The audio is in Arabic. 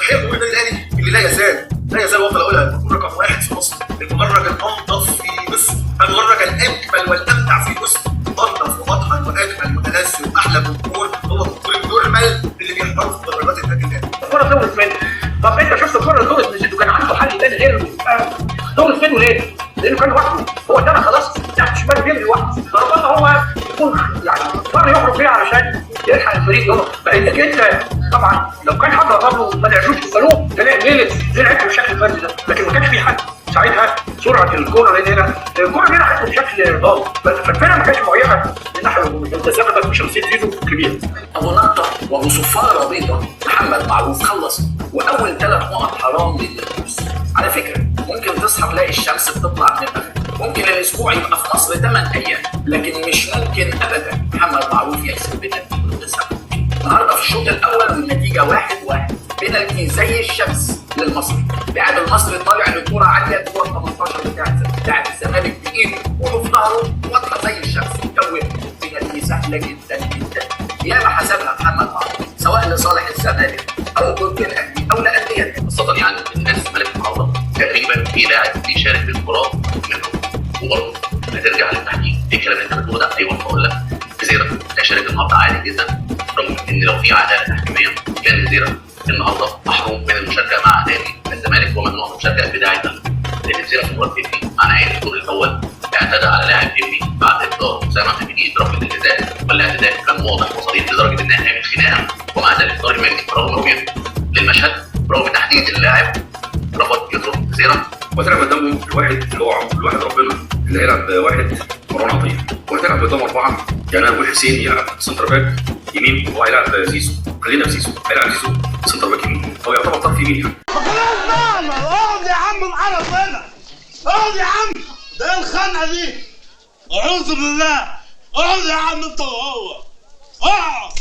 الحقيقه جمهور النادي الاهلي اللي لا يزال وافضل اقولها يكون رقم واحد في مصر، المدرج الانظف في مصر، المدرج الاجمل والامتع في مصر، انظف واضحك واجمل وانس واحلى جمهور هو جمهور المال اللي بيحضروا في مدرجات النادي الاهلي. الكوره دورت منه. طب انت شفت الكوره اللي دورت من كان عنده حل تاني غير دورت منه ليه؟ لانه كان لوحده، هو ادانا خلاص تحت شمال بيجري لوحده، فربنا هو يكون يعني اضطر يخرج فيها علشان يلحق الفريق دول. فانك انت طبعا لو كان حد قبله ما لعبوش في الصاروخ تلاقي ليله لعبته بالشكل الفردي ده، لكن ما كانش في حد ساعتها سرعه الكوره لان هنا الكوره هنا حتى بشكل ضاد، فالفرقه ما كانتش مهيئه من الناحيه الهجوميه، انت ثبتت بشخصيه زيزو كبير. ابو نقطه وابو صفاره بيضاء محمد معروف خلص، واول 3 نقط حرام للنفوس. على فكره ممكن تصحى تلاقي الشمس بتطلع من المغرب، ممكن الاسبوع يبقى في مصر 8 ايام، لكن مش ممكن ابدا محمد معروف يكسب بنتيجه 9. النهارده في الشوط الاول والنتيجه 1-1، بنالتي زي الشمس للمصري. لاعب المصري طالع لكوره عاليه جوه ال 18 بتاع الزمالك بايده وفي ظهره واضحه زي الشمس، كون بنالتي سهله جدا جدا. ياما حسبها محمد معروف سواء لصالح الزمالك او ضد الاهلي او لانديه، خاصه يعني الناس ملك النهارده تقريبا في لاعب بيشارك في المباراه منهم، وبرضه هترجع للتحكيم. ايه الكلام اللي انت بتقوله ده؟ ايوه بقول لك جزيره هيشارك النهارده عادي جدا، رغم ان لو في عداله تحكيميه كان جزيره النهارده محروم من المشاركه مع نادي الزمالك وممنوع من المشاركه بدايه لان جزيره في مباراه انبي. معنى ايه؟ الدور الاول اعتدى على لاعب انبي بعد اهدار اسامه حميدي ضربه الجزاء، والاعتداء كان واضح وصريح لدرجه انها قامت خناقه، ومع ذلك طارق مني رغم رؤيه للمشهد رغم تحديد اللاعب رفض يضرب جزيره، وهتلعب قدامهم الواحد ربنا اللي هيلعب واحد مروان عطيه، وهتلعب قدام 4 يعني ابو حسين يلعب سنتر باك يمين، وهو هيلعب زيزو، خلينا في زيزو، هيلعب زيزو سنتر باك يمين، هو يعتبر طرف يمين يعني. خلاص بقى اقعد يا عم معرف هنا، اقعد يا عم، ده ايه الخنقه دي؟ اعوذ بالله، اقعد يا عم انت وهو، اقعد.